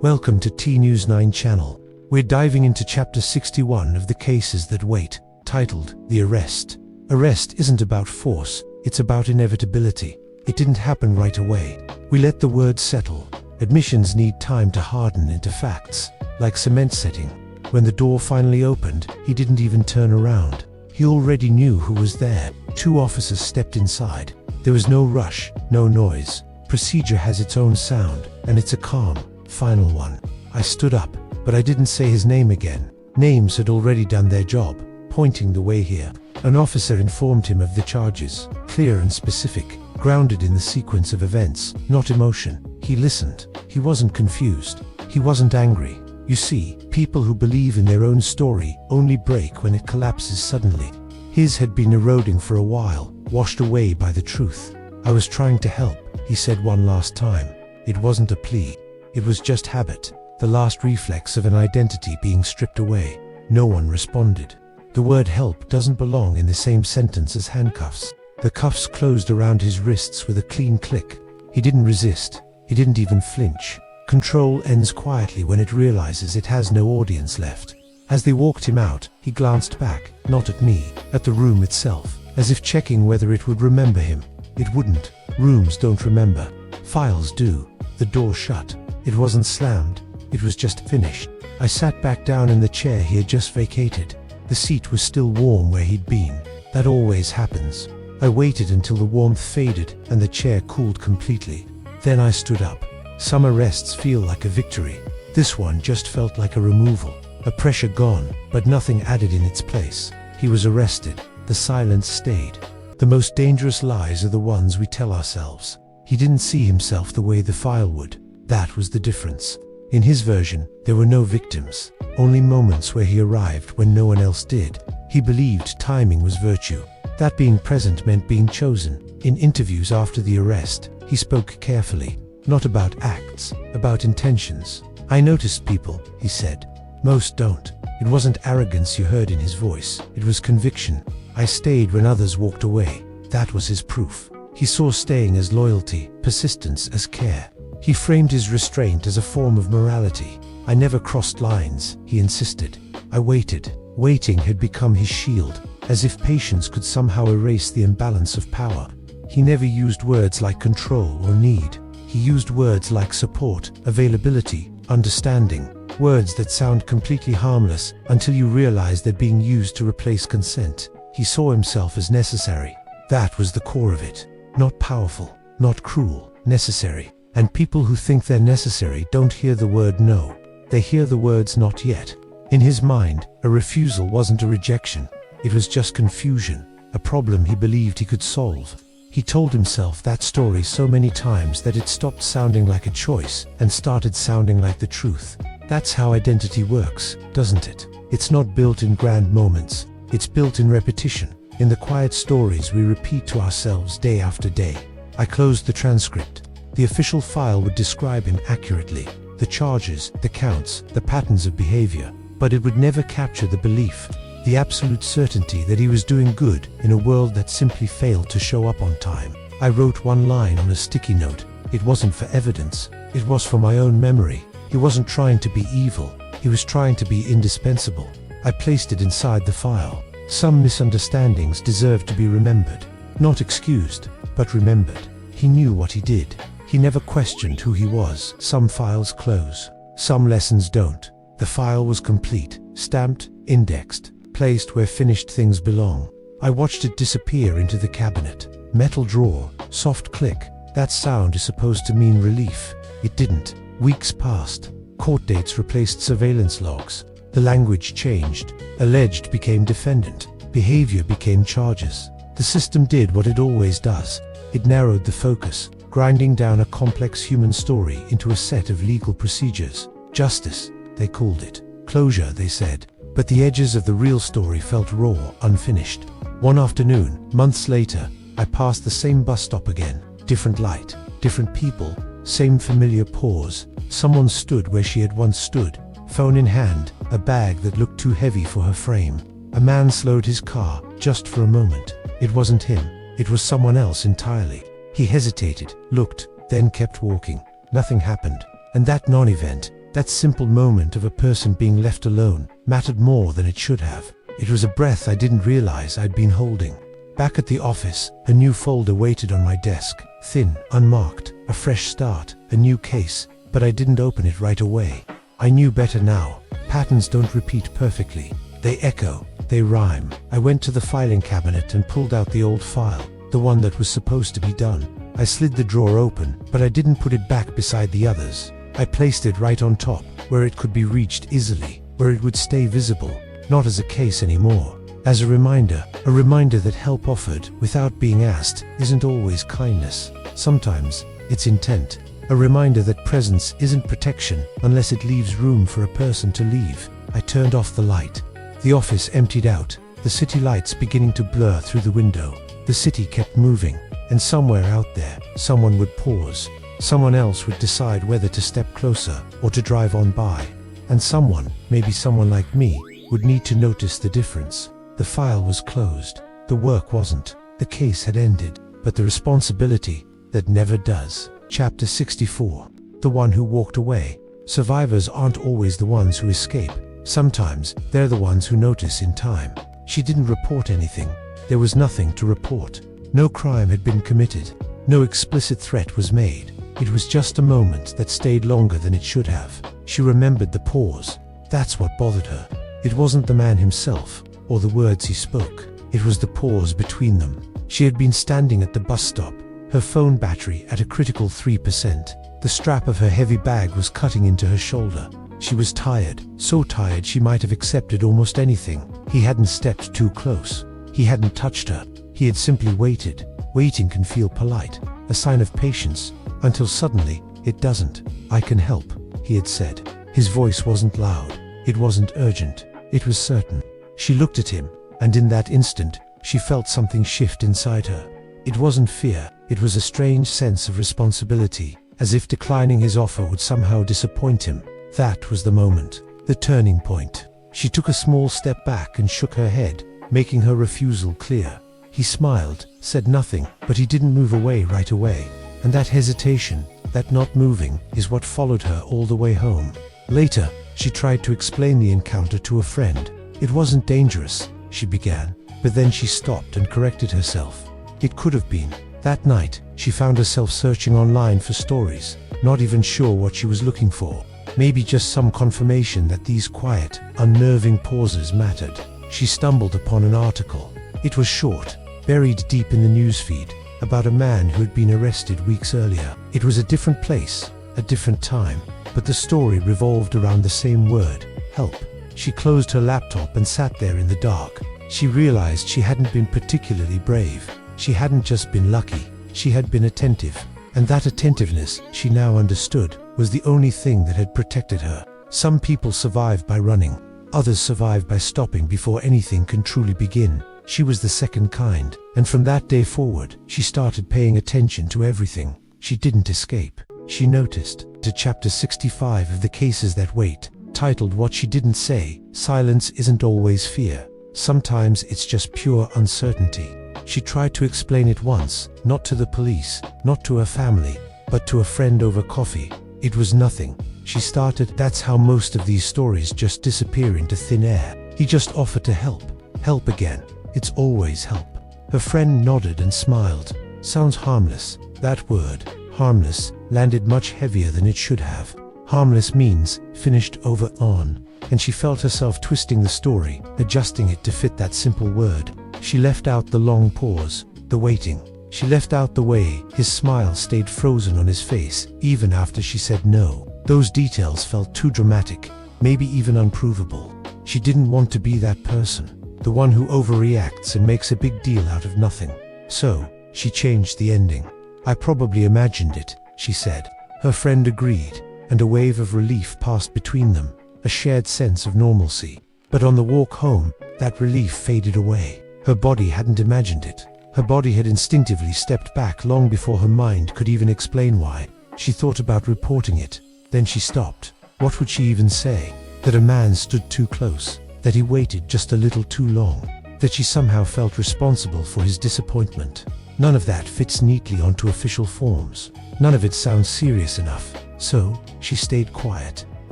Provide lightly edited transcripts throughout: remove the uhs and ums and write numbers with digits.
Welcome to T News 9 channel. We're diving into chapter 61 of The Cases That Wait, titled The Arrest. Arrest isn't about force, it's about inevitability. It didn't happen right away. We let the words settle. Admissions need time to harden into facts, like cement setting. When the door finally opened, he didn't even turn around. He already knew who was there. 2 officers stepped inside. There was no rush, no noise. Procedure has its own sound, and it's a calm, final one. I stood up, but I didn't say his name again. Names had already done their job, pointing the way here. An officer informed him of the charges, clear and specific, grounded in the sequence of events, not emotion. He listened. He wasn't confused. He wasn't angry. You see, people who believe in their own story only break when it collapses suddenly. His had been eroding for a while, washed away by the truth. I was trying to help, he said one last time. It wasn't a plea. It was just habit, the last reflex of an identity being stripped away. No one responded. The word help doesn't belong in the same sentence as handcuffs. The cuffs closed around his wrists with a clean click. He didn't resist. He didn't even flinch. Control ends quietly when it realizes it has no audience left. As they walked him out, he glanced back, not at me, at the room itself, as if checking whether it would remember him. It wouldn't. Rooms don't remember. Files do. The door shut. It wasn't slammed. It was just finished. I sat back down in the chair he had just vacated. The seat was still warm where he'd been. That always happens. I waited until the warmth faded and the chair cooled completely. Then I stood up. Some arrests feel like a victory. This one just felt like a removal. A pressure gone, but nothing added in its place. He was arrested. The silence stayed. The most dangerous lies are the ones we tell ourselves. He didn't see himself the way the file would. That was the difference. In his version, there were no victims, only moments where he arrived when no one else did. He believed timing was virtue. That being present meant being chosen. In interviews after the arrest, he spoke carefully, not about acts, about intentions. I noticed people, he said. Most don't. It wasn't arrogance you heard in his voice, it was conviction. I stayed when others walked away. That was his proof. He saw staying as loyalty, persistence as care. He framed his restraint as a form of morality. I never crossed lines, he insisted. I waited. Waiting had become his shield, as if patience could somehow erase the imbalance of power. He never used words like control or need. He used words like support, availability, understanding. Words that sound completely harmless until you realize they're being used to replace consent. He saw himself as necessary. That was the core of it. Not powerful, not cruel, necessary. And people who think they're necessary don't hear the word no. They hear the words not yet. In his mind, a refusal wasn't a rejection. It was just confusion, a problem he believed he could solve. He told himself that story so many times that it stopped sounding like a choice and started sounding like the truth. That's how identity works, doesn't it? It's not built in grand moments. It's built in repetition, in the quiet stories we repeat to ourselves day after day. I closed the transcript. The official file would describe him accurately. The charges, the counts, the patterns of behavior. But it would never capture the belief, the absolute certainty that he was doing good in a world that simply failed to show up on time. I wrote one line on a sticky note. It wasn't for evidence. It was for my own memory. He wasn't trying to be evil. He was trying to be indispensable. I placed it inside the file. Some misunderstandings deserved to be remembered. Not excused, but remembered. He knew what he did. He never questioned who he was. Some files close. Some lessons don't. The file was complete, stamped, indexed, placed where finished things belong. I watched it disappear into the cabinet. Metal drawer, soft click. That sound is supposed to mean relief. It didn't. Weeks passed. Court dates replaced surveillance logs. The language changed. Alleged became defendant. Behavior became charges. The system did what it always does. It narrowed the focus, grinding down a complex human story into a set of legal procedures. Justice, they called it. Closure, they said. But the edges of the real story felt raw, unfinished. One afternoon, months later, I passed the same bus stop again. Different light, different people, same familiar pause. Someone stood where she had once stood, phone in hand, a bag that looked too heavy for her frame. A man slowed his car, just for a moment. It wasn't him. It was someone else entirely. He hesitated, looked, then kept walking. Nothing happened. And that non-event, That simple moment of a person being left alone mattered more than it should have. It was a breath I didn't realize I'd been holding. Back at the office, a new folder waited on my desk, thin, unmarked, a fresh start, a new case, but I didn't open it right away. I knew better now. Patterns don't repeat perfectly. They echo, they rhyme. I went to the filing cabinet and pulled out the old file, the one that was supposed to be done. I slid the drawer open, but I didn't put it back beside the others. I placed it right on top, where it could be reached easily, where it would stay visible, not as a case anymore. As a reminder that help offered without being asked isn't always kindness. Sometimes it's intent. A reminder that presence isn't protection unless it leaves room for a person to leave. I turned off the light. The office emptied out, the city lights beginning to blur through the window. The city kept moving, and somewhere out there, someone would pause. Someone else would decide whether to step closer or to drive on by. And someone, maybe someone like me, would need to notice the difference. The file was closed. The work wasn't. The case had ended. But the responsibility, that never does. Chapter 64. The one who walked away. Survivors aren't always the ones who escape. Sometimes, they're the ones who notice in time. She didn't report anything. There was nothing to report. No crime had been committed. No explicit threat was made. It was just a moment that stayed longer than it should have. She remembered the pause. That's what bothered her. It wasn't the man himself, or the words he spoke. It was the pause between them. She had been standing at the bus stop, her phone battery at a critical 3%. The strap of her heavy bag was cutting into her shoulder. She was tired, so tired she might have accepted almost anything. He hadn't stepped too close. He hadn't touched her. He had simply waited. Waiting can feel polite, a sign of patience, until suddenly, it doesn't. I can help, he had said. His voice wasn't loud. It wasn't urgent. It was certain. She looked at him, and in that instant, she felt something shift inside her. It wasn't fear. It was a strange sense of responsibility, as if declining his offer would somehow disappoint him. That was the moment, the turning point. She took a small step back and shook her head, making her refusal clear. He smiled, said nothing, but he didn't move away right away. And that hesitation, that not moving, is what followed her all the way home. Later, she tried to explain the encounter to a friend. It wasn't dangerous, she began, but then she stopped and corrected herself. It could have been. That night, she found herself searching online for stories, not even sure what she was looking for. Maybe just some confirmation that these quiet, unnerving pauses mattered. She stumbled upon an article. It was short, buried deep in the newsfeed, about a man who had been arrested weeks earlier. It was a different place, a different time, but the story revolved around the same word, help. She closed her laptop and sat there in the dark. She realized she hadn't been particularly brave. She hadn't just been lucky, she had been attentive. And that attentiveness, she now understood, was the only thing that had protected her. Some people survive by running. Others survive by stopping before anything can truly begin. She was the second kind, and from that day forward, she started paying attention to everything. She didn't escape. She noticed. To chapter 65 of The Cases That Wait, titled What She Didn't Say, Silence Isn't Always Fear. Sometimes it's just pure uncertainty. She tried to explain it once, not to the police, not to her family, but to a friend over coffee. It was nothing. She started, that's how most of these stories just disappear into thin air. He just offered to help. Help again. It's always help. Her friend nodded and smiled. Sounds harmless. That word, harmless, landed much heavier than it should have. Harmless means finished, over, on. And she felt herself twisting the story, adjusting it to fit that simple word. She left out the long pause, the waiting. She left out the way his smile stayed frozen on his face, even after she said no. Those details felt too dramatic, maybe even unprovable. She didn't want to be that person. The one who overreacts and makes a big deal out of nothing. So, she changed the ending. I probably imagined it, she said. Her friend agreed, and a wave of relief passed between them, a shared sense of normalcy. But on the walk home, that relief faded away. Her body hadn't imagined it. Her body had instinctively stepped back long before her mind could even explain why. She thought about reporting it, then she stopped. What would she even say? That a man stood too close? That he waited just a little too long? That she somehow felt responsible for his disappointment? None of that fits neatly onto official forms. None of it sounds serious enough. So, she stayed quiet.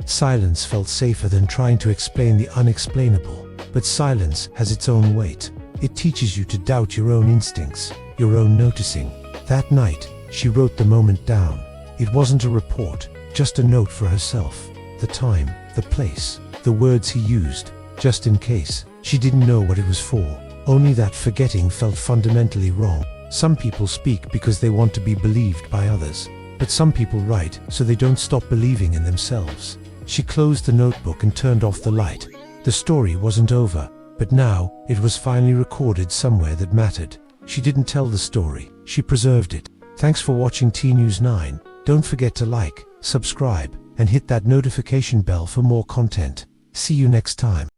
Silence felt safer than trying to explain the unexplainable. But silence has its own weight. It teaches you to doubt your own instincts, your own noticing. That night, she wrote the moment down. It wasn't a report, just a note for herself. The time, the place, the words he used, just in case. She didn't know what it was for, only that forgetting felt fundamentally wrong. Some people speak because they want to be believed by others, but some people write so they don't stop believing in themselves. She closed the notebook and turned off the light. The story wasn't over, but now it was finally recorded somewhere that mattered. She didn't tell the story, she preserved it. Thanks for watching T-News 9. Don't forget to like, subscribe, and hit that notification bell for more content. See you next time.